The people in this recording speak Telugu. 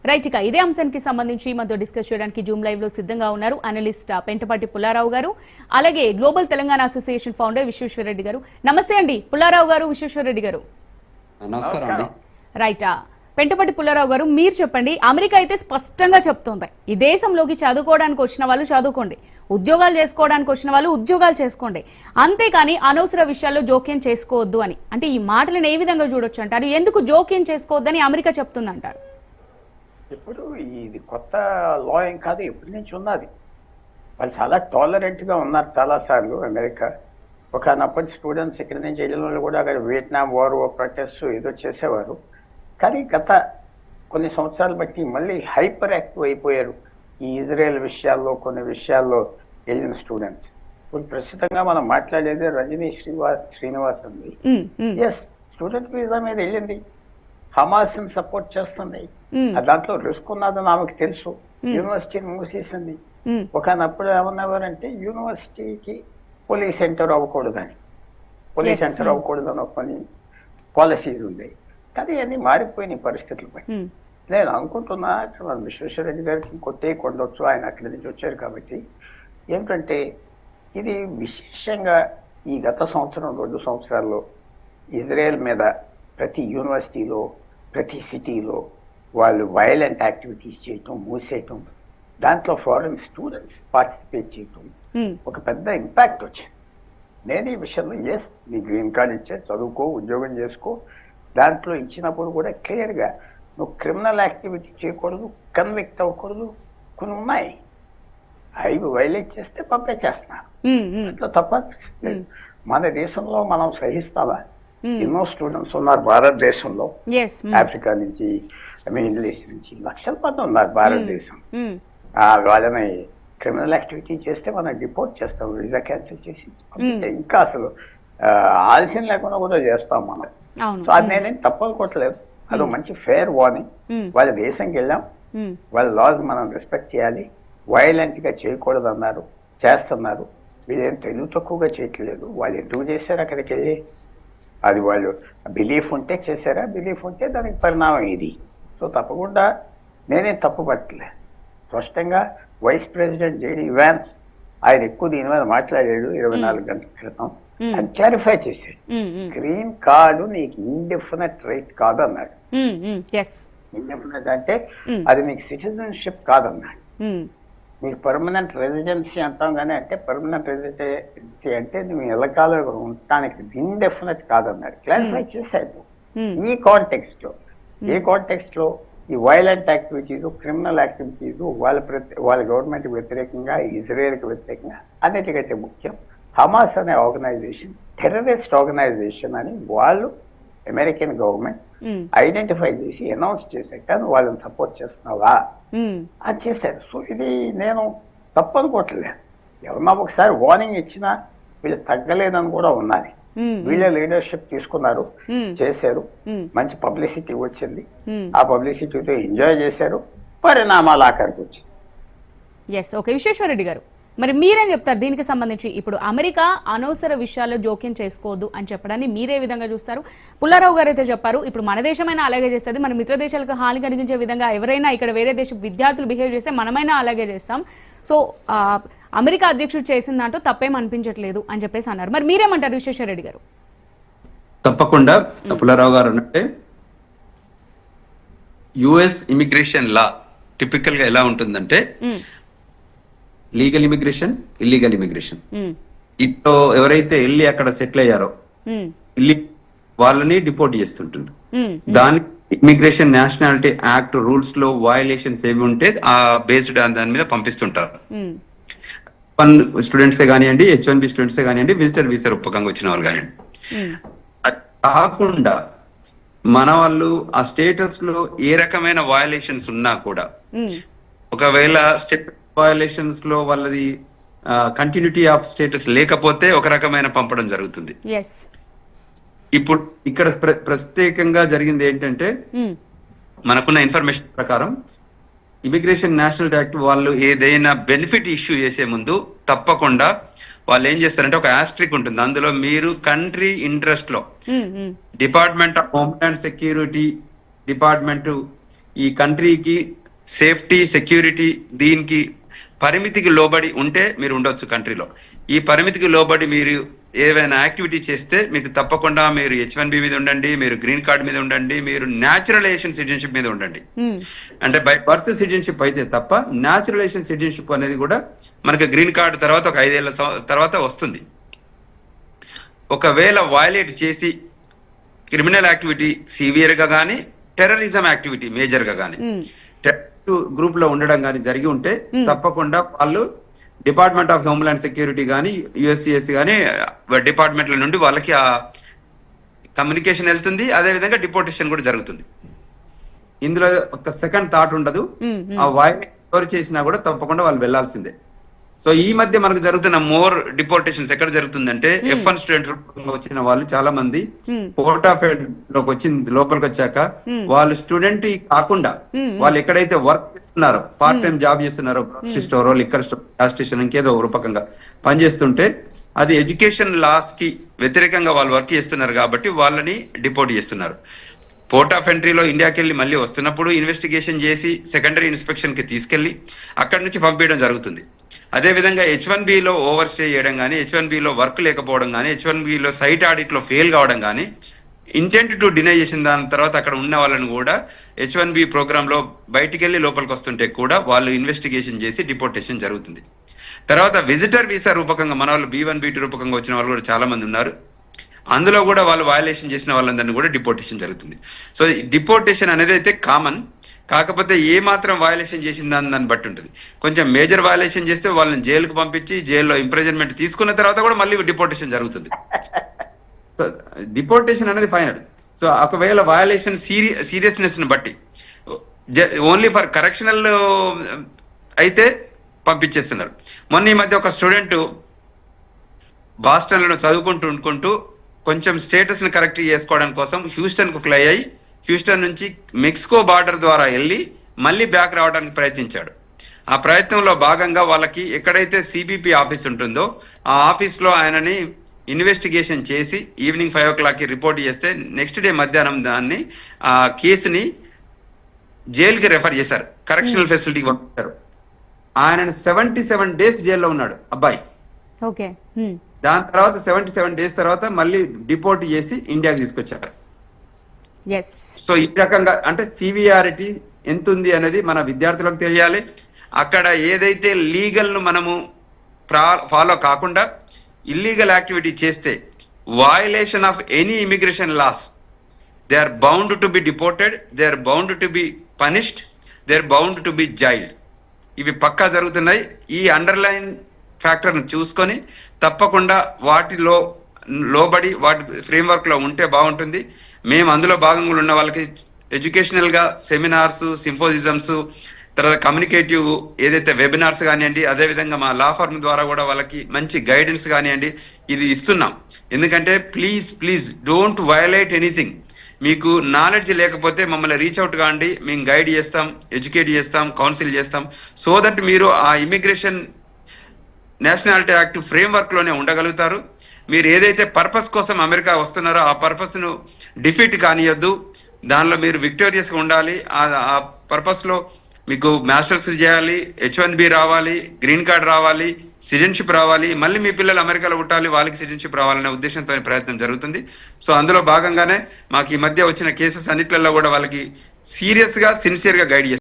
రైట్, ఇక ఇదే అంశానికి సంబంధించి మనతో డిస్కస్ చేయడానికి జూమ్ లైవ్ లో సిద్ధంగా ఉన్నారు అనలిస్ట్ పెంటపాటి పుల్లారావు గారు, అలాగే global Telangana association founder Vishweshwar Reddy గారు. నమస్తే అండి పుల్లారావు గారు, విశ్వేశ్వరరెడ్డి గారు. నమస్కారం అండి. రైట్, పెంటపాటి పుల్లారావు గారు, మీరు చెప్పండి. అమెరికా అయితే స్పష్టంగా చెప్తోంది, ఈ దేశంలోకి చదువుకోవడానికి వచ్చిన వాళ్ళు చదువుకోండి, ఉద్యోగాలు చేసుకోవడానికి వచ్చిన వాళ్ళు ఉద్యోగాలు చేసుకోండి, అంతేకాని అనవసర విషయాల్లో జోక్యం చేసుకోవద్దు అని. అంటే ఈ మాటలను ఏ విధంగా చూడొచ్చు అంటారు? ఎందుకు జోక్యం చేసుకోవద్దని అమెరికా చెప్తుందంటారు? ఇప్పుడు ఇది కొత్త లా ఏం కాదు, ఎప్పటి నుంచి ఉన్నది. వాళ్ళు చాలా టాలరెంట్ గా ఉన్నారు చాలా సార్లు అమెరికా. ఒకనప్పటి స్టూడెంట్స్ ఇక్కడి నుంచి వెళ్ళిన వాళ్ళు కూడా అక్కడ వియట్నాం వార్ ప్రొటెస్ట్ ఏదో చేసేవారు. కానీ గత కొన్ని సంవత్సరాలు బట్టి మళ్ళీ హైపర్ యాక్టివ్ అయిపోయారు ఈ ఇజ్రాయెల్ విషయాల్లో, కొన్ని విషయాల్లో వెళ్ళిన స్టూడెంట్స్. ఇప్పుడు ప్రస్తుతంగా మనం మాట్లాడేది రజనీ శ్రీనివాస్ ఉంది. ఎస్, స్టూడెంట్ వీసా మీద వెళ్ళింది, హమాస్ ని సపోర్ట్ చేస్తుంది, దాంట్లో రిస్క్ ఉన్నదని ఆమెకు తెలుసు. యూనివర్సిటీని మూసేసింది. ఒకనప్పుడు ఏమన్నారంటే యూనివర్సిటీకి పోలీస్ సెంటర్ అవ్వకూడదని, పోలీస్ సెంటర్ అవ్వకూడదని కొన్ని పాలసీలు ఉంది. కానీ అన్ని మారిపోయినాయి పరిస్థితులు బట్టి. నేను అనుకుంటున్నా మన విశ్వేశ్వరరెడ్డి గారికి కొట్టే కొండొచ్చు, ఆయన అక్కడి నుంచి వచ్చారు కాబట్టి. ఏమిటంటే ఇది విశేషంగా ఈ గత సంవత్సరం 2 సంవత్సరాల్లో ఇజ్రాయెల్ మీద ప్రతి యూనివర్సిటీలో, ప్రతి సిటీలో వాళ్ళు వైలెంట్ యాక్టివిటీస్ చేయటం, మూసేయటం, దాంట్లో ఫారెన్ స్టూడెంట్స్ పార్టిసిపేట్ చేయటం ఒక పెద్ద ఇంపాక్ట్ వచ్చింది. నేను ఈ విషయంలో ఎస్, నీ గ్రీన్ కార్డ్ ఇచ్చే, చదువుకో, ఉద్యోగం చేసుకో, దాంట్లో ఇచ్చినప్పుడు కూడా క్లియర్గా నువ్వు క్రిమినల్ యాక్టివిటీ చేయకూడదు, కన్విక్ట్ అవ్వకూడదు, కొన్ని ఉన్నాయి. అవి వైలేట్ చేస్తే పంపించేస్తున్నారు. అట్లా తప్ప మన దేశంలో మనం సహిస్తావా? ఎన్నో స్టూడెంట్స్ ఉన్నారు భారతదేశంలో, ఆఫ్రికా నుంచి, మిడిల్ ఈస్ట్ నుంచి లక్షల మంది ఉన్నారు భారతదేశం. వాళ్ళని క్రిమినల్ యాక్టివిటీ చేస్తే మనం డిపోర్ట్ చేస్తాం, వీసా క్యాన్సిల్ చేసి ఇంకా అసలు ఆలస్యం లేకుండా కూడా చేస్తాం మనం. సో అది నేనేం తప్పనుకోవట్లేదు, అదో మంచి ఫెయిర్ వార్నింగ్. వాళ్ళ దేశంకి వెళ్ళాం, వాళ్ళ లాస్ మనం రెస్పెక్ట్ చేయాలి, వైలెంట్ గా చేయకూడదు అన్నారు, చేస్తున్నారు. వీళ్ళేం తెలుగు తక్కువగా చేయట్లేదు. వాళ్ళు ఎందుకు చేశారు అక్కడికి వెళ్ళి? అది వాళ్ళు బిలీఫ్ ఉంటే చేశారా, బిలీఫ్ ఉంటే దానికి పరిణామం ఇది. సో తప్పకుండా నేనేం తప్పు పట్టలేదు. స్పష్టంగా వైస్ ప్రెసిడెంట్ జేడీ వ్యాన్స్ ఆయన ఎక్కువ దీని మీద మాట్లాడాడు 24 గంటల క్రితం. ఆయన క్లారిఫై చేశాడు, గ్రీన్ కార్డు నీకు ఇండెఫినెట్ రైట్ కాదు అన్నాడు. ఇండెఫినెట్ అంటే అది నీకు సిటిజన్షిప్ కాదన్నాడు. మీకు పర్మనెంట్ రెసిడెన్సీ అంటాం కానీ, అంటే పర్మనెంట్ రెసిడెన్సీ అంటే నువ్వు ఎల్లకాలం ఉండటానికి ఇండెఫినెట్ కాదన్నాడు. క్లారిఫై చేశాడు. ఈ కాంటెక్స్ట్ లో, ఏ కాంటెక్స్ట్ లో ఈ వైలెంట్ యాక్టివిటీస్, క్రిమినల్ యాక్టివిటీస్ వాళ్ళ గవర్నమెంట్ వ్యతిరేకంగా, ఇజ్రాయెల్కి వ్యతిరేకంగా, అన్నిటికైతే ముఖ్యం హమాస్ అనే ఆర్గనైజేషన్ టెర్రరిస్ట్ ఆర్గనైజేషన్ అని వాళ్ళు అమెరికన్ గవర్నమెంట్ ఐడెంటిఫై చేసి అనౌన్స్ చేశాక నువ్వు వాళ్ళని సపోర్ట్ చేస్తున్నావా అని చేశారు. సో ఇది నేను తప్పనుకోవట్లేదు. ఎవరన్నా ఒకసారి వార్నింగ్ ఇచ్చినా వీళ్ళు తగ్గలేదని కూడా ఉన్నది. వీళ్ళే లీడర్షిప్ తీసుకున్నారు, చేశారు, మంచి పబ్లిసిటీ వచ్చింది, ఆ పబ్లిసిటీతో ఎంజాయ్ చేశారు, పరిణామాలు ఆఖరికి వచ్చింది. Yes, okay. విశ్వేశ్వరరెడ్డి గారు, మరి మీరేం చెప్తారు దీనికి సంబంధించి? ఇప్పుడు అమెరికా అనవసర విషయాల్లో జోక్యం చేసుకోవద్దు అని చెప్పడాన్ని మీరే విధంగా చూస్తారు? పుల్లారావు గారు అయితే చెప్పారు, ఇప్పుడు మన దేశమైనా అలాగే చేస్తుంది, మన మిత్ర దేశాలకు హాని కలిగించే విధంగా ఎవరైనా ఇక్కడ వేరే దేశ విద్యార్థులు బిహేవ్ చేస్తే మనమైనా అలాగే చేస్తాం. సో అమెరికా అధ్యక్షుడు చేసిన దాంట్లో తప్పేం అనిపించట్లేదు అని చెప్పేసి అన్నారు. మరి మీరేమంటారు విశ్వేశ్వరరెడ్డి గారు? తప్పకుండా పుల్లారావు గారు అంటే యుఎస్ ఇమిగ్రేషన్ లా టిపికల్ గా ఎలా ఉంటుందంటే లీగల్ ఇమిగ్రేషన్, ఇల్లీగల్ ఇమిగ్రేషన్. ఇట్లో ఎవరైతే వెళ్ళి అక్కడ సెటిల్ అయ్యారో వాళ్ళని డిపోర్ట్ చేస్తుంటుంది. దానికి ఇమిగ్రేషన్ నేషనాలిటీ యాక్ట్ రూల్స్ లో వయలేషన్స్ ఏమి ఉంటే ఆ బేస్డ్ దాని మీద పంపిస్తుంటారు. స్టూడెంట్సే కానివ్వండి, H1B స్టూడెంట్సే కానివ్వండి, విజిటర్ వీసా రూపకంగా వచ్చిన వాళ్ళు కానివ్వండి. కాకుండా మన వాళ్ళు ఆ స్టేటస్ లో ఏ రకమైన వయలేషన్స్ ఉన్నా కూడా, ఒకవేళ స్టేటస్ వయలేషన్స్ లో వాళ్ళది కంటిన్యూటీ ఆఫ్ స్టేటస్ లేకపోతే ఒక రకమైన పంపడం జరుగుతుంది. ఇప్పుడు ఇక్కడ ప్రత్యేకంగా జరిగింది ఏంటంటే, మనకున్న ఇన్ఫర్మేషన్ ప్రకారం ఇమిగ్రేషన్ నేషనల్ యాక్ట్ వాళ్ళు ఏదైనా బెనిఫిట్ ఇష్యూ చేసే ముందు తప్పకుండా వాళ్ళు ఏం చేస్తారంటే ఒక ఆస్ట్రిక్ ఉంటుంది, అందులో మీరు కంట్రీ ఇంట్రెస్ట్ లో department of homeland security department ఈ కంట్రీకి సేఫ్టీ సెక్యూరిటీ దీనికి పరిమితికి లోబడి ఉంటే మీరు ఉండొచ్చు కంట్రీలో. ఈ పరిమితికి లోబడి మీరు ఏవైనా యాక్టివిటీ చేస్తే మీకు తప్పకుండా మీరు H1B మీద ఉండండి, మీరు గ్రీన్ కార్డ్ మీద ఉండండి, మీరు న్యాచురలైజేషన్ సిటిజన్షిప్ మీద ఉండండి. అంటే బై బర్త్ సిటిజన్షిప్ అయితే తప్ప న్యాచురలైజేషన్ సిటిజన్షిప్ అనేది కూడా మనకి గ్రీన్ కార్డ్ తర్వాత ఒక 5 ఏళ్ల తర్వాత వస్తుంది. ఒకవేళ వయలేట్ చేసి క్రిమినల్ యాక్టివిటీ సివియర్ గా కానీ టెర్రరిజం యాక్టివిటీ మేజర్ గా కానీ గ్రూప్ లో ఉండడం కానీ జరిగి ఉంటే తప్పకుండా వాళ్ళు డిపార్ట్మెంట్ ఆఫ్ హోమ్లాండ్ సెక్యూరిటీ కానీ USCIS కానీ డిపార్ట్మెంట్ల నుండి వాళ్ళకి ఆ కమ్యూనికేషన్ వెళ్తుంది, అదే విధంగా డిపోర్టేషన్ కూడా జరుగుతుంది. ఇందులో ఒక సెకండ్ థాట్ ఉండదు. ఆ వాయిస్ ఎవరు చేసినా కూడా తప్పకుండా వాళ్ళు వెళ్లాల్సిందే. సో ఈ మధ్య మనకు జరుగుతున్న మోర్ డిపోర్టేషన్స్ ఎక్కడ జరుగుతుందంటే F1 స్టూడెంట్ వచ్చిన వాళ్ళు చాలా మంది పోర్ట్ ఆఫ్ లోకి వచ్చింది, లోపలికి వచ్చాక వాళ్ళు స్టూడెంట్ కాకుండా వాళ్ళు ఎక్కడైతే వర్క్ చేస్తున్నారో, పార్ట్ టైం జాబ్ చేస్తున్నారో, grocery store, liquor store, gas station, ఇంకేదో రూపకంగా పనిచేస్తుంటే అది ఎడ్యుకేషన్ లాస్ కి వ్యతిరేకంగా వాళ్ళు వర్క్ చేస్తున్నారు కాబట్టి వాళ్ళని డిపోర్ట్ చేస్తున్నారు. పోర్ట్ ఆఫ్ ఎంట్రీలో ఇండియాకి వెళ్ళి మళ్ళీ వస్తున్నప్పుడు ఇన్వెస్టిగేషన్ చేసి సెకండరీ ఇన్స్పెక్షన్ కి తీసుకెళ్లి అక్కడి నుంచి పంపించడం జరుగుతుంది. అదే విధంగా H1Bలో ఓవర్ స్టే చేయడం కానీ, H1Bలో వర్క్ లేకపోవడం కానీ, H1Bలో సైట్ ఆడిట్ లో ఫెయిల్ కావడం కానీ, ఇంటెంట్ టు డినై చేసిన దాని తర్వాత అక్కడ ఉన్న వాళ్ళని కూడా H1B ప్రోగ్రామ్ లో బయటికి వెళ్ళి లోపలికి వస్తుంటే కూడా వాళ్ళు ఇన్వెస్టిగేషన్ చేసి డిపోర్టేషన్ జరుగుతుంది. తర్వాత విజిటర్ వీసా రూపకంగా మన వాళ్ళు B1 B2 రూపకంగా వచ్చిన వాళ్ళు కూడా చాలా మంది ఉన్నారు. అందులో కూడా వాళ్ళు వయలేషన్ చేసిన వాళ్ళందరినీ కూడా డిపోర్టేషన్ జరుగుతుంది. సో డిపోర్టేషన్ అనేది అయితే కామన్, కాకపోతే ఏ మాత్రం వయలేషన్ చేసిన దాన్ని బట్టి ఉంటుంది. కొంచెం మేజర్ వయలేషన్ చేస్తే వాళ్ళని జైలుకు పంపించి జైల్లో ఇంప్రిజన్మెంట్ తీసుకున్న తర్వాత కూడా మళ్ళీ డిపోర్టేషన్ జరుగుతుంది. సో డిపోర్టేషన్ అనేది ఫైనల్. సో ఒకవేళ వయలేషన్ సీరియస్నెస్ ని బట్టి ఓన్లీ ఫర్ కరెక్షనల్ అయితే పంపించేస్తున్నారు. మొన్న ఈ మధ్య ఒక స్టూడెంట్ బాస్టన్లో చదువుకుంటూ కొంచెం స్టేటస్ ని కరెక్ట్ చేసుకోవడం కోసం హ్యూస్టన్ కు ఫ్లై అయ్యి హ్యూస్టన్ నుంచి మెక్సికో బార్డర్ ద్వారా వెళ్ళి మళ్ళీ బ్యాక్ రావడానికి ప్రయత్నించాడు. ఆ ప్రయత్నంలో భాగంగా వాళ్ళకి ఎక్కడైతే CBP ఆఫీస్ ఉంటుందో ఆ ఆఫీస్ లో ఆయనని ఇన్వెస్టిగేషన్ చేసి ఈవినింగ్ 5 o'clock రిపోర్ట్ చేస్తే నెక్స్ట్ డే మధ్యాహ్నం దాన్ని ఆ కేసుని జైలుకి రెఫర్ చేశారు, కరెక్షనల్ ఫెసిలిటీకి పంపించారు. ఆయనను 77 days జైల్లో ఉన్నాడు అబ్బాయి. ఓకే. దాని తర్వాత 77 days తర్వాత మళ్ళీ డిపోర్ట్ చేసి ఇండియాకి తీసుకొచ్చారు. సో ఈ రకంగా అంటే సివియారిటీ ఎంత ఉంది అనేది మన విద్యార్థులకు తెలియాలి. అక్కడ ఏదైతే లీగల్ ను మనము ఫాలో కాకుండా ఇల్లీగల్ యాక్టివిటీ చేస్తే violation of any immigration laws, they are bound to be deported, they are bound to be punished, they are bound to be jailed. ఇవి పక్కా జరుగుతున్నాయి. ఈ అండర్లైన్ ఫ్యాక్టర్ను చూసుకొని తప్పకుండా వాటిలో లోబడి వాటి ఫ్రేమ్వర్క్ లో ఉంటే బాగుంటుంది. మేము అందులో భాగంగా ఉన్న వాళ్ళకి ఎడ్యుకేషనల్ గా సెమినార్స్, సింపోజిజమ్స్, తర్వాత కమ్యూనికేటివ్ ఏదైతే వెబినార్స్ కానివ్వండి, అదేవిధంగా మా లా ఫర్మ్ ద్వారా కూడా వాళ్ళకి మంచి గైడెన్స్ కానివ్వండి ఇది ఇస్తున్నాం. ఎందుకంటే ప్లీజ్ డోంట్ వయలేట్ ఎనీథింగ్. మీకు నాలెడ్జ్ లేకపోతే మమ్మల్ని రీచ్ అవుట్ కాండి, మేము గైడ్ చేస్తాం, ఎడ్యుకేట్ చేస్తాం, కౌన్సిల్ చేస్తాం. సో దట్ మీరు ఆ ఇమిగ్రేషన్ నేషనాలిటీ యాక్ట్ ఫ్రేమ్వర్క్ లోనే ఉండగలుగుతారు. మీరు ఏదైతే పర్పస్ కోసం అమెరికా వస్తున్నారో ఆ పర్పస్ ను డిఫీట్ కానియొద్దు, దానిలో మీరు విక్టోరియస్ గా ఉండాలి. ఆ పర్పస్ లో మీకు మాస్టర్స్ చేయాలి, H1B రావాలి, గ్రీన్ కార్డ్ రావాలి, సిటిజన్షిప్ రావాలి, మళ్ళీ మీ పిల్లలు అమెరికాలో పుట్టాలి, వాళ్ళకి సిటిజన్షిప్ రావాలనే ఉద్దేశంతో ప్రయత్నం జరుగుతుంది. సో అందులో భాగంగానే మాకు ఈ మధ్య వచ్చిన కేసెస్ అన్నిట్లలో కూడా వాళ్ళకి సీరియస్ గా సిన్సియర్ గా గైడ్ చేస్తారు.